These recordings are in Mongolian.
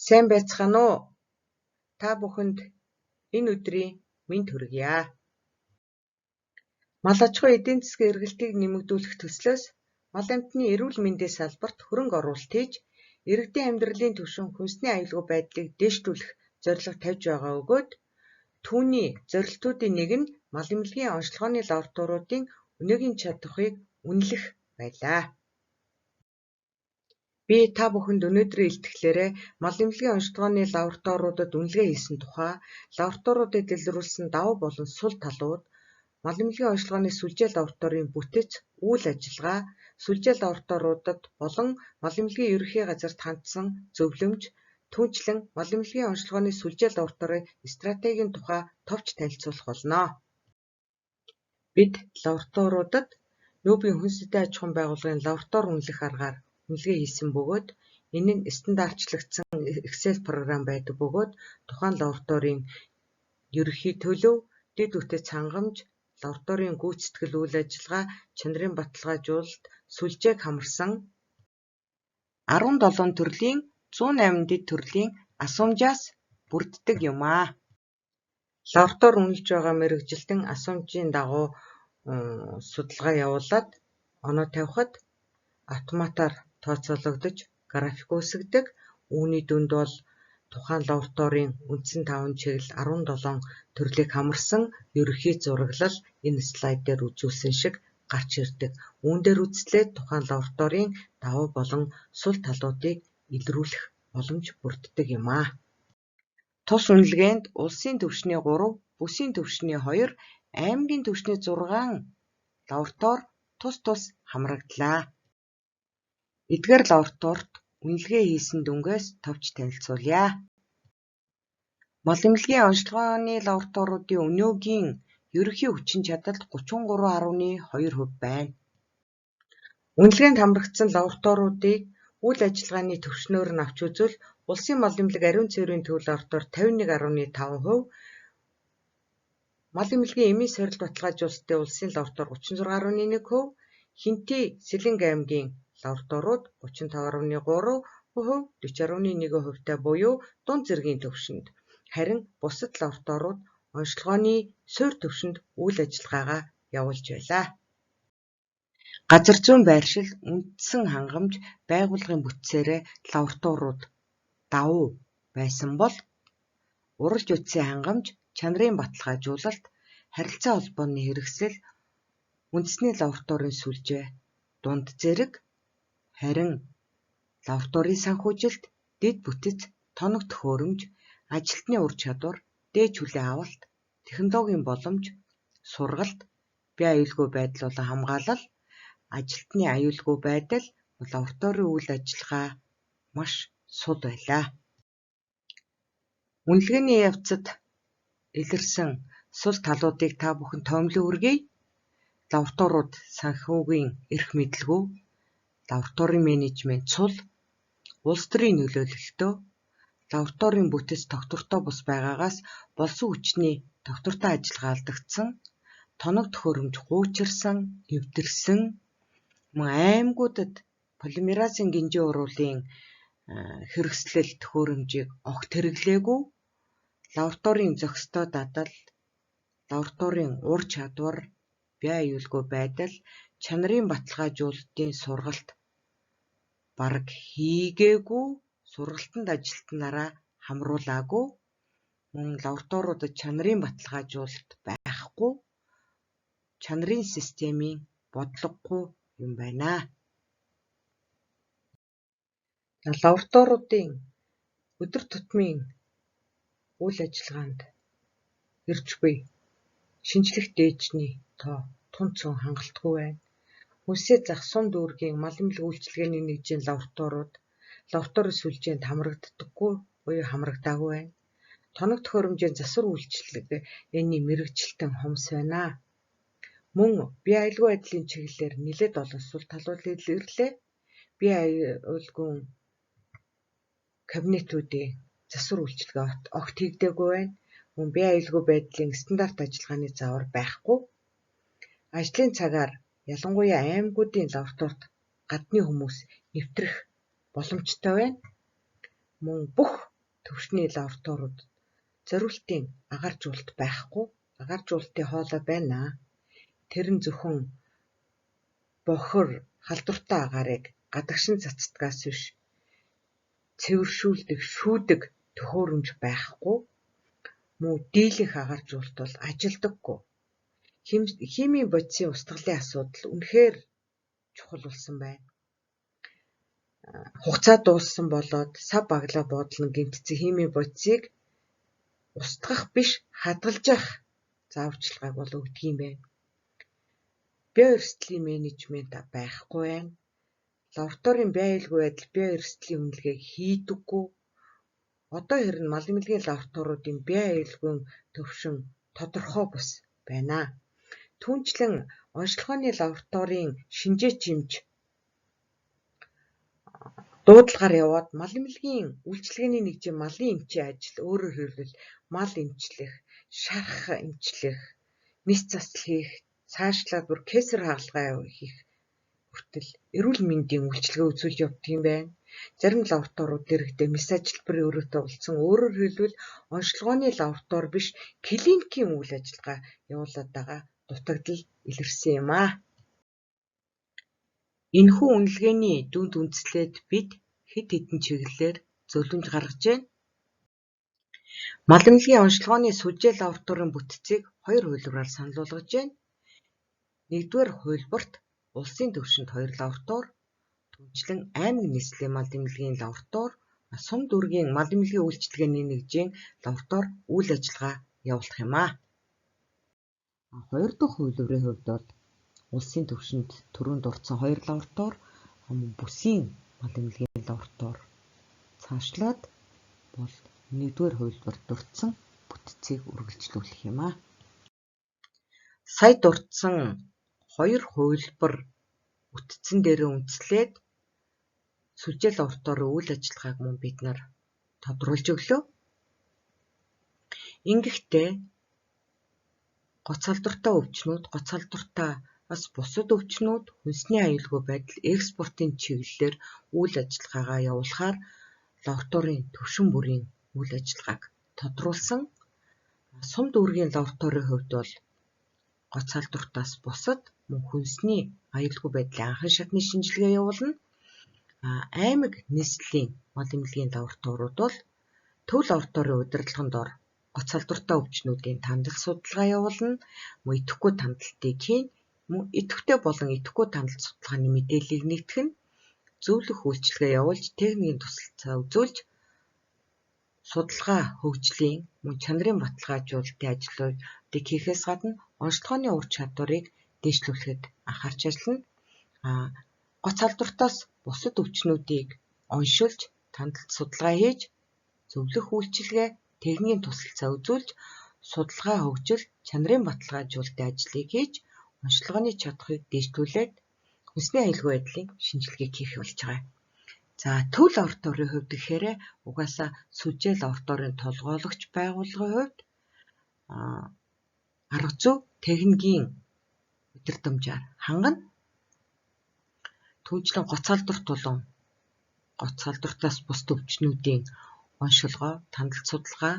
Сайн байцгаана уу? Та бүхэнд энэ өдрийн мэнд хүргье. Мал аж ахуйн эдийн засгийн эргэлтийг нэмэгдүүлэх төслөөс мал амтны эрүүл мэндийн салбарт хөрөнгө оруулалт хийж, иргэдийн амьдралын түвшин хүнсний аюулгүй байдлыг дээшлүүлэх зорилго тавьж байгаа бөгөөд түүний зорилтуудын нэг нь мал эмнэлгийн онцлогооны лабораториудын өнөөгийн чадварыг үнэлэх байлаа. Би та бүхэнд өнөөдрийн илтгэлээрээ мал эмнэлгийн онцлогооны лабораториудад үнэлгээ хийсэн тухай, лабораториудад илрүүлсэн давуу болон сул талууд, мал эмнэлгийн онцлогооны сүлжээ лабораторийн бүтэц, үйл ажиллагаа, сүлжээ лабораториудад болон мал эмнэлгийн ерөнхий газарт хандсан зөвлөмж, түүнчлэн мал эмнэлгийн онцлогооны сүлжээ лабораторийн стратегийн тухай товч танилцуулах болно. Бид лабораториудад Нүүбийн хүнс сэдвийн аж ахуйн байгууллагын лаборатори үнэлэх аргаар үнэлгээ хийсэн бөгөөд энэ нь стандартчлагдсан Excel програм байдаг бөгөөд тухайн лабораторийн ерөнхий төлөв, дэд үтц хангамж, лабораторийн гүйцэтгэл үйл ажиллагаа, чанарын баталгаажуулалт, сүлжээг хамарсан 17 төрлийн 108 дэд төрлийн асуумжаас бүрддэг юм аа. Лаборатори үнэлж байгаа мэргэжилтэн асуумжийн дагуу судалгаа явуулаад оноо тавихад автоматар тооцоологдож график үүсгдэг. Үүний дүнд бол тухайн лабораторийн үндсэн 5 чиглэл 17 төрлийг хамарсан ерөнхий зураглал энэ слайд дээр үзүүлсэн шиг гарч ирдэг. Үүн дээр үзлээд тухайн лабораторийн давуу болон сул талуудыг илрүүлэх боломж бүрддэг юм аа. Тус үнэлгээнд улсын түвшний 3, бүсийн түвшний 2, аймгийн түвшний 6 лаборатори тус хамрагдлаа. Эдгээр лабораторид үнэлгээ хийсэн дүнгээс товч танилцуулъя. Мал эмнэлгийн онцлогооны лабораториудын өнөөгийн ерөнхий хүчин чадалд 33.2% байна. Үнэлгээнд хамрагдсан лабораториудыг үйл ажиллагааны түвшнөөр нь авч үзвэл улсын мал эмнэлэг ариун цэврийн төв лаборатори 51.5%, мал эмнэлгийн эмийн сорилт баталгаажуулалтын улсын лаборатори 36.1%, Хинтээ Сэлэнг аймгийн лабораториуд 35.3%, 40.1%-тай буюу дунд зэргийн түвшинд, харин бусад лабораториуд онцлогооны суурь түвшинд үйл ажиллагаагаа явуулж байлаа. Газар зүйн байршил, үндсэн хангамж, байгууллагын бүтцээрээ лабораториуд давуу байсан бол уралж үтсийн хангамж, чанарын баталгаажуулалт, харилцаа холбооны хэрэгсэл, үндэсний лабораторийн сүлжээ, дунд зэрэг, харин лабораторийн санхүүжилт, дэд бүтэц, тоног төхөөрөмж, ажилтны ур чадвар, дээд хүлээн авалт, технологийн боломж, сургалт, бие аюулгүй байдал болон хамгаалал, ажилтны аюулгүй байдал, лабораторийн үйл ажиллагаа маш сул байлаа. Үнэлгээний явцад илэрсэн сул талуудыг та бүхэн тоомлон үргэе. Лабораториуд санхүүгийн эрх мэдлэгүү, лабораторийн менежмент цул, улс төрийн нөлөөлөлтөө, лабораторийн бүтэц тогтвортой бус байгаагаас болсон хүчний тогтвортой ажиллагаа алдагдсан, тоног төхөөрөмж хуучирсан, эвдэрсэн, аймагуудад полимеразын гинжээ уруулын хэрэгслэл төхөөрөмжийг огт хэрэглээгүй, лабораторийн зохистой дадал, лабораторийн ур чадвар, бие аюулгүй байдал, чанарын баталгаажуулалтын сургалт бараг хийгээгүй, сургалтанд ажилтнаараа хамруулаагүй, мөн лабораториудад чанарын баталгаажуулалт байхгүй, чанарын системийн бодлогогүй юм байна. Лабораториудын өдөр тутмын үйл ажиллагаанд ирж буй шинжлэх дээжний тоо тунцэн хангалтгүй байна. Хүнсээ зах сум дүүргийн мал эмнэлэг үйлчилгээний нэгжийн лабораторийн сүлжээнд хамрагддаггүй буюу хамрагдаагүй байна. Тоног төхөөрөмжийн засвар үйлчилгээний мэргэжилтэн хумс байна. Мөн бие аюулгүй байдлын чиглэлээр нэлээд олон сул талууд илэрлээ. Бие аюулгүй кабинетүүдийн засвар үйлчилгээ огт хийгдээгүй байна. Мөн бие аюулгүй байдлын стандарт ажиллагааны заавар байхгүй. Ажлын цагаар ялангуяа аймагуудын лабораторид гадны хүмүүс нэвтрэх боломжтой байна. Мөн бүх төвшний лабораториуд зориултын агаржуулалт байхгүй. Агаржуулалтын хоолой байна. Тэр нь зөвхөн бохор халдвартай агаарыг гадагшин цацдгаас биш цэвэршүүлдэг, шүүдэг төхөөрөмж байхгүй. Мөн дийлэнх агаржуулалт бол ажилдаггүй. Химийн бодисын устгалын асуудал үнэхээр чухал болсон байна. Хугацаа дууссан болоод сав баглаа буудлан гэмтсэн химийн бодисыг устгах биш хадгалж зааварчилгааг бол өгдөг юм байна. Био эрсдлийн менежмент байхгүй байна. Лабораторийн био аюулгүй байдал био эрсдлийн үнэлгээг хийдэггүй. Одоо хэрэг мал эмнэлгийн лабораториудын био аюулгүй төвшин тодорхой бус байна. Түүнчлэн онцлогооны лабораторийн шинжээ чимж дуудлагаар яваад мал эмнэлгийн үйлчилгээний нэгжийн малын эмчийн ажил өөрөөр хэлбэл мал эмчлэх, шарах эмчлэх, нис засал хийх, цаашлаад бүр кесар хаалгаа хийх хүртэл эрүүл мэндийн үйлчилгээ үзүүлж явдаг юм байна. Зарим лабораториуд дэрэгдээ мис ажилбарын өрөөтэй болсон. Өөрөөр хэлбэл онцлогооны лаборатори биш клиникийн үйл ажиллагаа явуулаад байгаа дутагдал илэрсэн юм аа. Энэхүү үнэлгээний дүнд үндслээд бид хэд хэдэн чиглэлээр зөвлөмж гаргаж байна. Мал эмнэлгийн онцлогооны сүлжээ лабораторийн бүтцийг хоёр хувилбараар санал болгож байна. Нэгдүгээр хувилбарт улсын түвшинд 2 лаборатори, түүнчлэн аймаг нийслэлийн мал эмнэлгийн лаборатори, сум дүүргийн мал эмнэлгийн үйлчилгээний нэгжийн лаборатори үйл ажиллагаа явуулах юм аа. Хоёр дахь хувилбарын хувьд бол улсын түвшинд түрүүнд дурдсан 2 лаборатори, бүсийн мал эмнэлгийн лаборатори цаашлаад бол нэгдүгээр хувилбарт дурдсан бүтцийг үргэлжлүүлэх юм аа. Сая дурдсан 2 хувилбар бүтцэн дээрээ үндэслээд сүлжээ лабораторийн үйл ажиллагааг мөн бид нар тодруулж өглөө. Ингэхдээ гоцалдвартай өвчнүүд, гоцалдвартай бас бусад өвчнүүд, хүнсний аюулгүй байдал, экспортын чиглэлээр үйл ажиллагаагаа явуулахаар лабораторийн түвшин бүрийн үйл ажиллагааг тодруулсан. Сум дүүргийн лабораторийн хувьд бол гоцалдвартаас бусад мөн хүнсний аюулгүй байдлын анхан шатны шинжилгээ явуулна. Аймаг нийслэлийн мал эмнэлгийн лабораториуд бол төв лабораторийн удирдлагын дор гоцалдвартай өвчнүүдийн тандал судалгаа явуулна. Мөн идэвхгүй тандалтыг хийн, мөн идэвхтэй болон идэвхгүй тандалт судалгааны мэдээллийг нэгтгэн, зөвлөх үйлчилгээ явуулж, техникийн тусалцаа үзүүлж, судалгаа хөгжлийн мөн чанарын баталгаажуулалтын ажлуудыг хийхээс гадна онцлогооны ур чадварыг дэвшлүүлэхэд анхаарч ажиллана. Гоцалдвартаас бусад өвчнүүдийг оншилж, тандалт судалгаа хийж, зөвлөх үйлчилгээ, техникийн тусалцаа үзүүлж, судалгаа хөгжил, чанарын баталгаажуулалтын ажлыг хийж, онцлогооны чадхыг дэвшлүүлээд хүнсний аюулгүй байдлын шинжилгээг хийх болж байгаа. За төв лабораторийн хувьд гэхээр угаасаа сүлжээ лабораторийн толгойлогч байгууллагын хувьд арга зүй техникийн удирдамжаар хангана. Түүнчлэн гоцалдварт болон гоцалдвартаас бус өвчнүүдийн оншилгоо, тандалт судалгаа,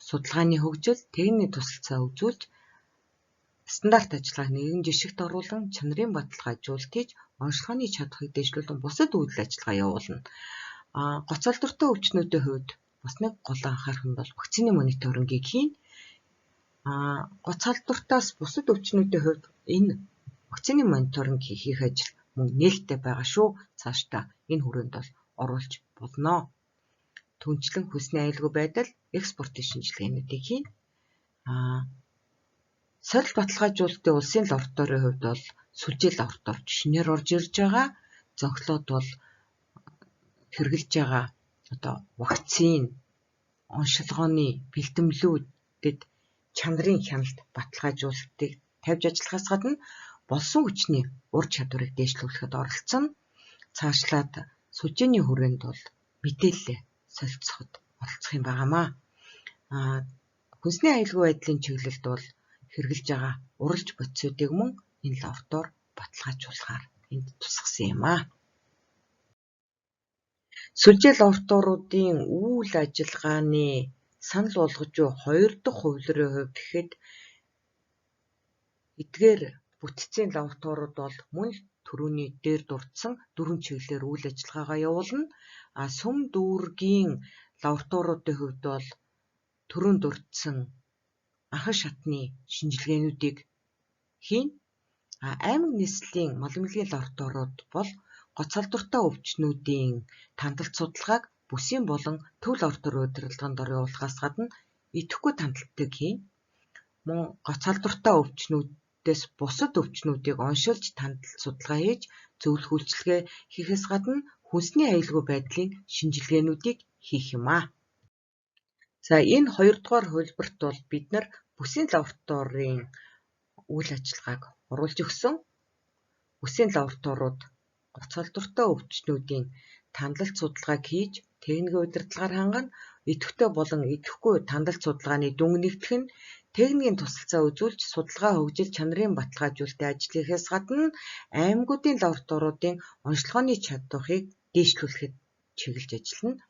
судалгааны хөгжил, техникийн тусалцаа үзүүлж, стандарт ажиллагааг нэгэн жишгт оруулан, чанарын баталгаажуулалт хийж, онцлогооны чадхыг дэвшлүүлэн бусад үйл ажиллагаа явуулна. Гоцалдвартай өвчнүүдийн хувьд бас нэг гол анхаарах нь бол вакцины мониторингийг хийн. Гоцалдвартаас бусад өвчнүүдийн хувьд энэ вакцины мониторинг хийх ажил мөн нээлттэй байгаа шүү. Цаашдаа энэ хүрээнд бол оруулж болно. Түүнчлэн хүнсний аюулгүй байдал, экспортын шинжилгээнүүдийг хийн. Сорилт баталгаажуулалтын улсын лабораторийн хувьд бол сүлжээ лаборатори жишнээр орж ирж байгаа. Зөнхлөд бол хэрэгжилж байгаа одоо вакцин, оншилгооны бэлтгэлүүдэд чанарын хяналт баталгаажуулалтыг тавьж ажиллахаас гадна болсон хүчний ур чадварыг дэвшлүүлэхэд оролцсон. Цаашлаад сүлжээний хүрээнд бол мэдээлэл солилцоход оролцох юм байнамаа. Хүнсний аюулгүй байдлын чиглэлд бол хэрэгжилж байгаа уралж бодисуудыг мөн энэ лаборатори баталгаажуулахаар энд тусгасан юм аа. Сүлжээ лабораториудын үйл ажиллагааны санал болгож буй 2 дахь хувилрын хувьд гэхэд эдгээр бүтцийн лабораториуд бол мөн л түрүүний дээр дурдсан 4 чиглэлээр үйл ажиллагаагаа явуулна. Сүм дүүргийн лабораториудын хувьд бол түрүүн дурдсан анхан шатны шинжилгээнүүдийг хийн. Аймаг нийслэлийн мал эмнэлгийн лабораториуд бол гоцалдвартай өвчнүүдийн тандалт судалгааг бүсийн болон төв лабораторийн удирдлаганд явуулахаас гадна идэвхгүй тандалтыг хийн. Мөн гоцалдвартай өвчнүүдээс бусад өвчнүүдийг оншилж тандалт судалгаа хийж зөвлөх үйлчилгээ хийхээс гадна хүнсний аюулгүй байдлын шинжилгээнүүдийг хийх юм аа. Энэ 2 дугаар хувилбарт бол бид нар бүсийн лабораторийн үйл ажиллагааг оруулж өгсөн. Бүсийн лабораториуд гоцалдвартай өвчнүүдийн тандалт судалгааг хийж техникийн удирдлагаар хангана. Идэвхтэй болон идэвхгүй тандалт судалгааны дүнг нэгтгэх нь техникийн тусалцаа үзүүлж судалгаа хөгжил чанарын баталгаажуулалтын ажил хийхээс гадна аймагуудын лабораториудын онцлогооны чадварыг дээшлүүлэхэд чиглэж ажиллана.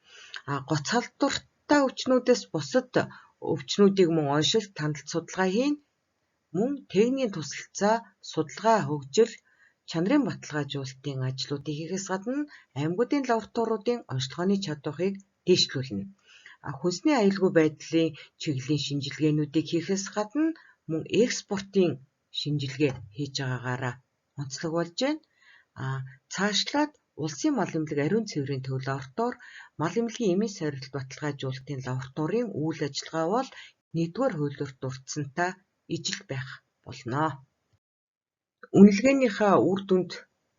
Гоцалдвартай өвчнүүдээс бусад өвчнүүдийг мөн оншилт тандалт судалгаа хийн. Мөн техникийн тусалцаа судалгаа хөгжил чанарын баталгаажуулалтын ажлуудыг хийхээс гадна аймагуудын лабораториудын онцлогооны чадварыг дээшлүүлнэ. Хүнсний аюулгүй байдлын чиглэлийн шинжилгээнүүдийг хийхээс гадна мөн экспортын шинжилгээ хийж байгаагаараа онцлог болж байна. Цаашлаад улсын мал эмнэлэг ариун цэврийн төв лаборатори, мал эмнэлгийн эмийн сорилт баталгаажуулалтын лабораторийн үйл ажиллагаа бол 1-р хувилбарт дурдсантай ижил байх болно. Үнэлгээнийхээ үр дүнд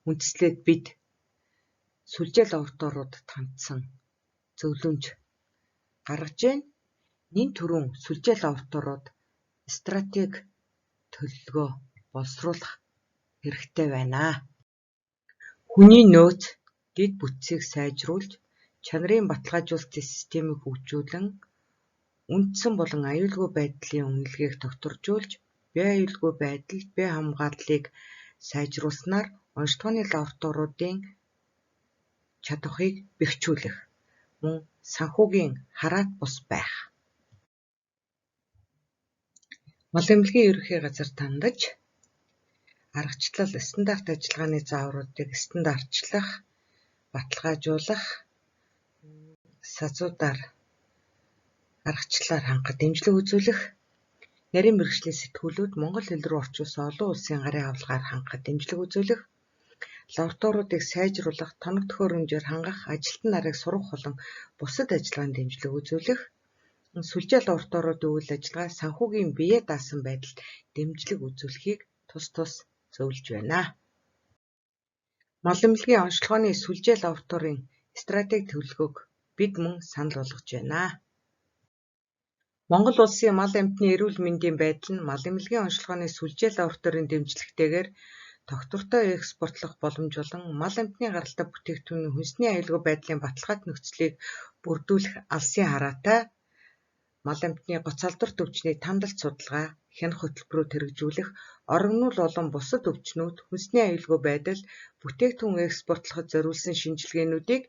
үндэслээд бид сүлжээ лабораториудад хандсан зөвлөмж гаргаж байна. Нэн түрүүн сүлжээ лабораториуд стратеги төлөвлөгөө боловсруулах хэрэгтэй байна. Хүний нөөц дэд бүтцийг сайжруулж, чанарын баталгаажуулалтын системийг хөгжүүлэн, үндсэн болон аюулгүй байдлын үнэлгээг докторжуулж, бие аюулгүй байдал, бие хамгааллыг сайжруулснаар онцлогооны лабораториудын чадварыг бэхжүүлэх, мөн санхүүгийн хараат бус байх. Мал эмнэлгийн ерөнхий газарт хандаж аргачлал стандарт ажиллагааны заавруудыг стандартчлах, баталгаажуулах, сазуудаар аргачлалаар хангах дэмжлэг үзүүлэх, нарийн мэргэжлийн сэтгүүлүүд монгол хэл рүү орчуулсан олон улсын гарын авалгаар хангах дэмжлэг үзүүлэх, лабораториудыг сайжруулах, тоног төхөөрөмжөөр хангах, ажилтан нарыг сургах болон бусад ажиллагаанд дэмжлэг үзүүлэх, сүлжээ лабораториудын үйл ажиллагаа санхүүгийн бие даасан байдалд дэмжлэг үзүүлэхийг тус зөвлөж байна. Мал эмнэлгийн онцлогооны сүлжээ лабораторийн стратеги төлөвлөгөөг бид мөн санал болгож байна. Монгол улсын мал амьтны эрүүл мэндийн байдал нь мал эмнэлгийн онцлогооны сүлжээ лабораторийн дэмжлэгтэйгээр тогтвортой экспортлох боломж болон мал амьтны гаралтай бүтээгдэхүүний хүнсний аюулгүй байдлын баталгаат нөхцөлийг бүрдүүлэх алсын хараатай мал амьтны гоцалдварт өвчний тандалт судалгаа, хянах хөтөлбөрүүд хэрэгжүүлэх, орогнол болон бусад өвчнүүд, хүнсний аюулгүй байдал, бүтээгдэхүүн экспортлоход зориулсан шинжилгээнүүдийг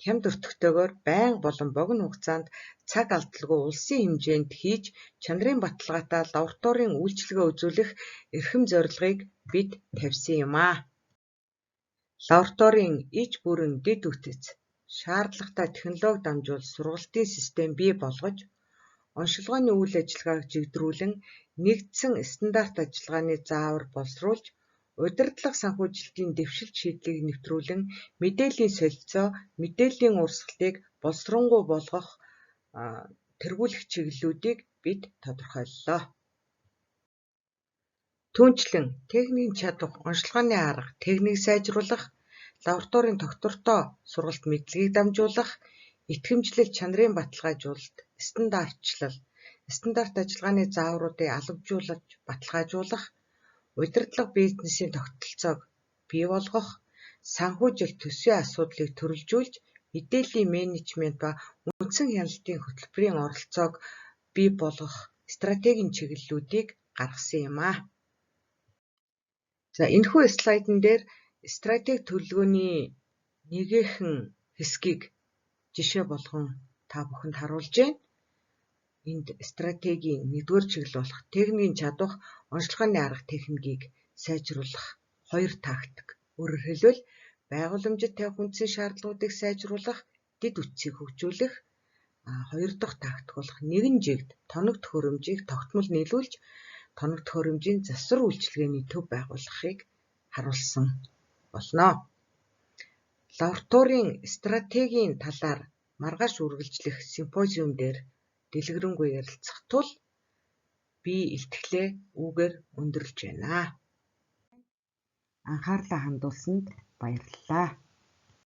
хямд өртөгтэйгээр байнга болон богино хугацаанд цаг алдалгүй улсын хэмжээнд хийж чанарын баталгаатай лабораторийн үйлчилгээ үзүүлэх эрхэм зорилгыг бид тавьсан юм аа. Лабораторийн иж бүрэн дэд үтц шаардлагатай технологи дамжуул сургалтын систем бий болгож, оншилгооны үйл ажиллагааг чигдрүүлэн нэгдсэн стандарт ажиллагааны заавар боловсруулж, удирдлага санхүүжилтийн дэвшилт шийдлийг нэвтрүүлэн мэдээллийн солилцоо, мэдээллийн урсгалыг боловсронгуй болгох тэргүүлэх чиглэлүүдийг бид тодорхойллоо. Түүнчлэн техникийн чадвар, онцлогооны арга, техникийг сайжруулах, лабораторийн доктортой сургалт мэдлэгийг дамжуулах, итгэмжлэл чанарын баталгаажуулалт, стандартчлал, стандарт ажиллагааны заавруудыг алгажуулж баталгаажуулах, удирдлага бизнесийн тогтолцоог бий болгох, санхүүжилт төсвийн асуудлыг төрөлжүүлж, мэдээллийн менежмент ба үндсэн хяналтын хөтөлбөрийн оролцоог бий болгох стратегийн чиглэлүүдийг гаргасан юм аа. Энэхүү слайдн дээр стратеги төлөвлөгөөний нэгэн хэсгийг жишээ болгон та бүхэнд харуулж байна. Энд стратегийн 1-р чиглэл болох техникийн чадвах, онцлогооны арга техникийг сайжруулах 2 тактик. Өөрөөр хэлбэл байгууламжид тавих үндсэн шаардлагуудыг сайжруулах, дэд үтсийг хөгжүүлэх. 2 дахь тактик болох нэгэн жигд тоног төхөөрөмжийг тогтмол нийлүүлж, тоног төхөөрөмжийн засвар үйлчилгээний төв байгуулахыг харуулсан болно. Лабораторийн стратегийн талаар маргааш үргэлжлэх симпозиум дээр дэлгэрэнгүй ярилцах тул би илтгэлээ үүгээр өндөрлөж байна. Анхаарлаа хандуулсанд баярлалаа.